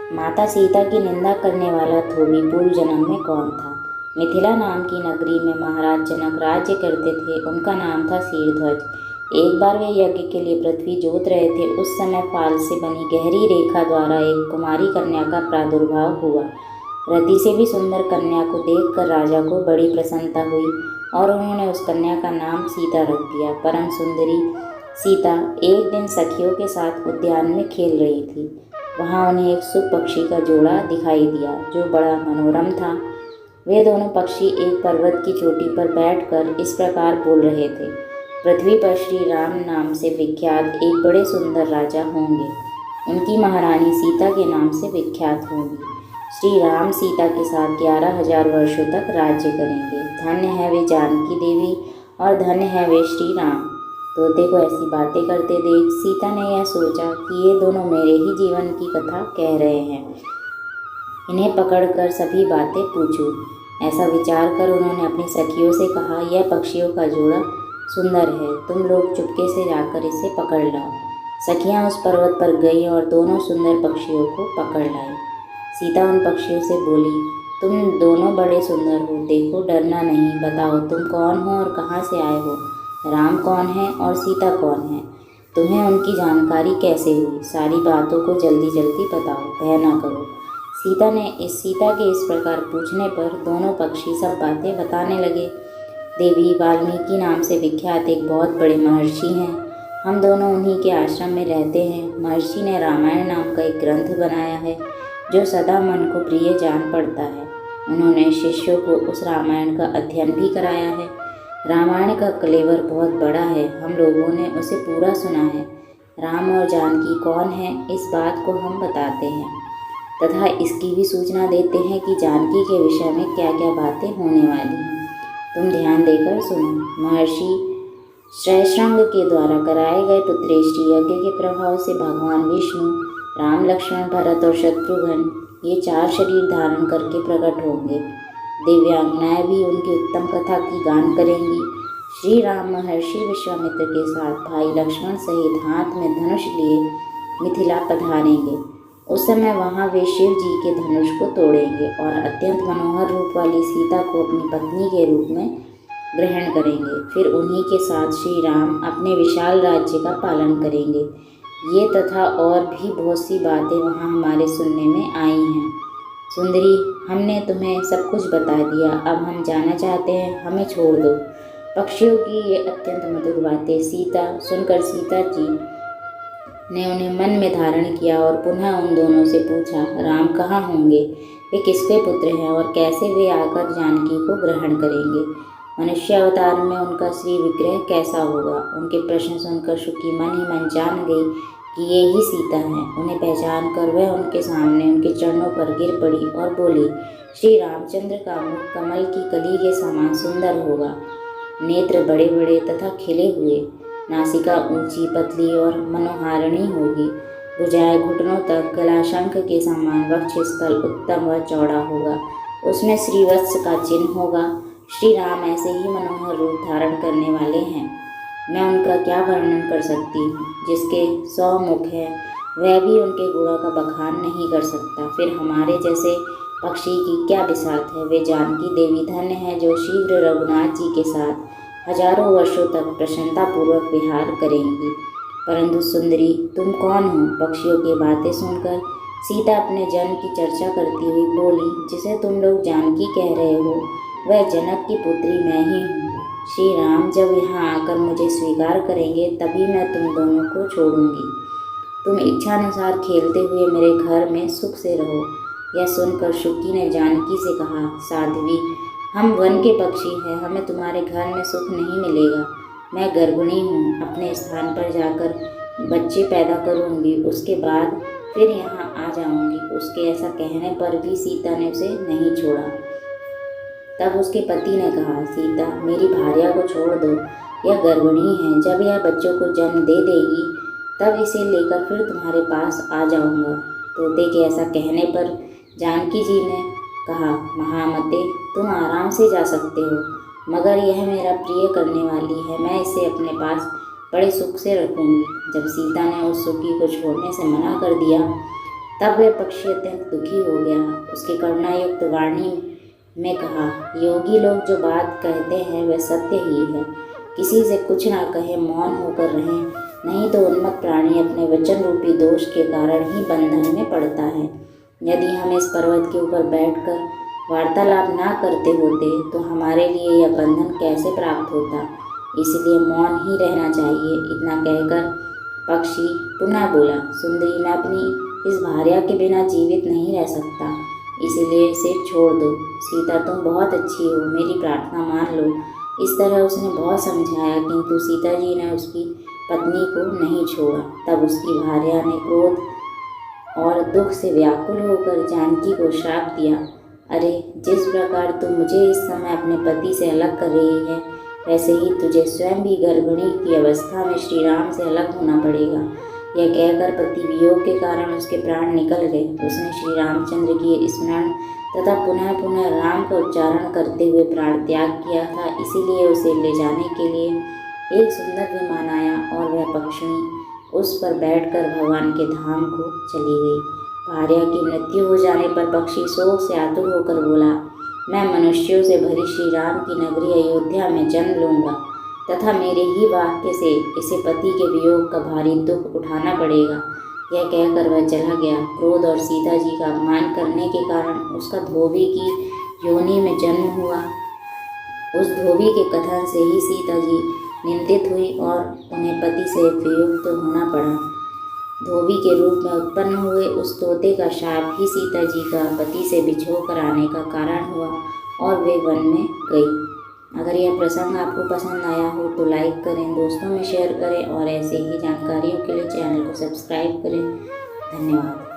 माता सीता की निंदा करने वाला धोबी पूर्व जन्म में कौन था? मिथिला नाम की नगरी में महाराज जनक राज्य करते थे। उनका नाम था शीरध्वज। एक बार वे यज्ञ के लिए पृथ्वी जोत रहे थे। उस समय फाल से बनी गहरी रेखा द्वारा एक कुमारी कन्या का प्रादुर्भाव हुआ। रति से भी सुंदर कन्या को देखकर राजा को बड़ी प्रसन्नता हुई और उन्होंने उस कन्या का नाम सीता रख दिया। परम सुंदरी सीता एक दिन सखियों के साथ उद्यान में खेल रही थी। वहाँ उन्हें एक सुख पक्षी का जोड़ा दिखाई दिया जो बड़ा मनोरम था। वे दोनों पक्षी एक पर्वत की चोटी पर बैठकर इस प्रकार बोल रहे थे, पृथ्वी पर श्री राम नाम से विख्यात एक बड़े सुंदर राजा होंगे। उनकी महारानी सीता के नाम से विख्यात होंगी। श्री राम सीता के साथ 11,000 वर्षों तक राज्य करेंगे। धन्य है वे जानकी देवी और धन्य है वे श्री राम। तोते को ऐसी बातें करते देख सीता ने यह सोचा कि ये दोनों मेरे ही जीवन की कथा कह रहे हैं, इन्हें पकड़कर सभी बातें पूछूं। ऐसा विचार कर उन्होंने अपनी सखियों से कहा, यह पक्षियों का जोड़ा सुंदर है, तुम लोग चुपके से जाकर इसे पकड़ लाओ। सखियां उस पर्वत पर गईं और दोनों सुंदर पक्षियों को पकड़ लाई। सीता उन पक्षियों से बोली, तुम दोनों बड़े सुंदर हो, देखो डरना नहीं, बताओ तुम कौन हो और कहाँ से आए हो, राम कौन है और सीता कौन है, तुम्हें उनकी जानकारी कैसे हुई, सारी बातों को जल्दी जल्दी बताओ, भय ना करो। सीता के इस प्रकार पूछने पर दोनों पक्षी सब बातें बताने लगे। देवी वाल्मीकि नाम से विख्यात एक बहुत बड़े महर्षि हैं, हम दोनों उन्हीं के आश्रम में रहते हैं। महर्षि ने रामायण नाम का एक ग्रंथ बनाया है जो सदा मन को प्रिय जान पड़ता है। उन्होंने शिष्यों को उस रामायण का अध्ययन भी कराया है। रामायण का कलेवर बहुत बड़ा है, हम लोगों ने उसे पूरा सुना है। राम और जानकी कौन है इस बात को हम बताते हैं तथा इसकी भी सूचना देते हैं कि जानकी के विषय में क्या क्या बातें होने वाली हैं। तुम ध्यान देकर सुनो। महर्षि श्रैशृंग के द्वारा कराए गए पुत्रेष्टि यज्ञ के प्रभाव से भगवान विष्णु राम, लक्ष्मण, भरत और शत्रुघ्न ये 4 शरीर धारण करके प्रकट होंगे। दिव्यांगनाएं भी उनकी उत्तम कथा की गान करेंगी। श्री राम महर्षि विश्वामित्र के साथ भाई लक्ष्मण सहित हाथ में धनुष लिए मिथिला पधारेंगे। उस समय वहाँ वे शिव जी के धनुष को तोड़ेंगे और अत्यंत मनोहर रूप वाली सीता को अपनी पत्नी के रूप में ग्रहण करेंगे। फिर उन्हीं के साथ श्री राम अपने विशाल राज्य का पालन करेंगे। ये तथा और भी बहुत सी बातें वहाँ हमारे सुनने में आई हैं। सुंदरी, हमने तुम्हें सब कुछ बता दिया, अब हम जाना चाहते हैं, हमें छोड़ दो। पक्षियों की ये अत्यंत मधुर बातें सुनकर सीता जी ने उन्हें मन में धारण किया और पुनः उन दोनों से पूछा, राम कहाँ होंगे, वे किसके पुत्र हैं और कैसे वे आकर जानकी को ग्रहण करेंगे, मनुष्य अवतार में उनका श्री विग्रह कैसा होगा। उनके प्रश्न सुनकर शुकी मन ही मन जान गई कि ये ही सीता हैं। उन्हें पहचान कर वह उनके सामने उनके चरणों पर गिर पड़ी और बोली, श्री रामचंद्र का मुख कमल की कली के समान सुंदर होगा, नेत्र बड़े बड़े तथा खिले हुए, नासिका ऊंची पतली और मनोहारिणी होगी, भुजाएं घुटनों तक, गला शंख के समान, वक्षस्थल उत्तम व चौड़ा होगा, उसमें श्रीवत्स का चिन्ह होगा। श्री राम ऐसे ही मनोहर रूप धारण करने वाले हैं, मैं उनका क्या वर्णन कर सकती हूँ। जिसके 100 मुख हैं वह भी उनके गुणों का बखान नहीं कर सकता। फिर हमारे जैसे पक्षी की क्या बिसात है। वे जानकी देवी धन्य है जो शीघ्र रघुनाथ जी के साथ हजारों वर्षों तक प्रसन्नतापूर्वक विहार करेंगी। परंतु सुंदरी, तुम कौन हो? पक्षियों की बातें सुनकर सीता अपने जन्म की चर्चा करती हुई बोली, जिसे तुम लोग जानकी कह रहे हो वह जनक की पुत्री मैं ही हूँ। श्री राम जब यहाँ आकर मुझे स्वीकार करेंगे तभी मैं तुम दोनों को छोड़ूंगी। तुम इच्छानुसार खेलते हुए मेरे घर में सुख से रहो। यह सुनकर शुकी ने जानकी से कहा, साध्वी, हम वन के पक्षी हैं, हमें तुम्हारे घर में सुख नहीं मिलेगा। मैं गर्भिणी हूँ, अपने स्थान पर जाकर बच्चे पैदा करूँगी, उसके बाद फिर यहाँ आ जाऊँगी। उसके ऐसा कहने पर भी सीता ने उसे नहीं छोड़ा। तब उसके पति ने कहा, सीता, मेरी भार्या को छोड़ दो, यह गर्भिणी है, जब यह बच्चों को जन्म दे देगी तब इसे लेकर फिर तुम्हारे पास आ जाऊँगा। तोते के ऐसा कहने पर जानकी जी ने कहा, महामते, तुम आराम से जा सकते हो, मगर यह मेरा प्रिय करने वाली है, मैं इसे अपने पास बड़े सुख से रखूँगी। जब सीता ने उस सुखी को छोड़ने से मना कर दिया तब वह पक्षी अत्यंत दुखी हो गया। उसकी करुणायुक्त वाणी में कहा, योगी लोग जो बात कहते हैं वह सत्य ही है। किसी से कुछ ना कहे, मौन होकर रहें, नहीं तो उन्मत्त प्राणी अपने वचन रूपी दोष के कारण ही बंधन में पड़ता है। यदि हम इस पर्वत के ऊपर बैठकर वार्तालाप ना करते होते तो हमारे लिए यह बंधन कैसे प्राप्त होता। इसलिए मौन ही रहना चाहिए। इतना कहकर पक्षी पुनः बोला, सुंदरी, मैं अपनी इस भार्या के बिना जीवित नहीं रह सकता, इसलिए इसे छोड़ दो। सीता, तुम बहुत अच्छी हो, मेरी प्रार्थना मान लो। इस तरह उसने बहुत समझाया, किंतु सीता जी ने उसकी पत्नी को नहीं छोड़ा। तब उसकी भार्या ने क्रोध और दुख से व्याकुल होकर जानकी को श्राप दिया, अरे, जिस प्रकार तू मुझे इस समय अपने पति से अलग कर रही है, वैसे ही तुझे स्वयं भी गर्भिणी की अवस्था में श्री राम से अलग होना पड़ेगा। यह कहकर पति वियोग के कारण उसके प्राण निकल गए। उसने श्री रामचंद्र की स्मरण तथा पुनः पुनः राम का उच्चारण करते हुए प्राण त्याग किया था। इसीलिए उसे ले जाने के लिए एक सुंदर विमान आया और वह पक्षिणी उस पर बैठकर भगवान के धाम को चली गई। भार्या की मृत्यु हो जाने पर पक्षी शोक से आतुर होकर बोला, मैं मनुष्यों से भरी श्री राम की नगरी अयोध्या में जन्म लूँगा तथा मेरे ही वाक्य से इसे पति के वियोग का भारी दुख उठाना पड़ेगा। यह कहकर वह चला गया। क्रोध और सीता जी का अपमान करने के कारण उसका धोबी की योनि में जन्म हुआ। उस धोबी के कथन से ही सीता जी निंदित हुई और उन्हें पति से वियुक्त होना पड़ा। धोबी के रूप में उत्पन्न हुए उस तोते का शाप ही सीता जी का पति से बिछो कर आने का कारण हुआ और वे वन में गई। अगर यह प्रसंग आपको पसंद आया हो तो लाइक करें, दोस्तों में शेयर करें और ऐसे ही जानकारियों के लिए चैनल को सब्सक्राइब करें। धन्यवाद।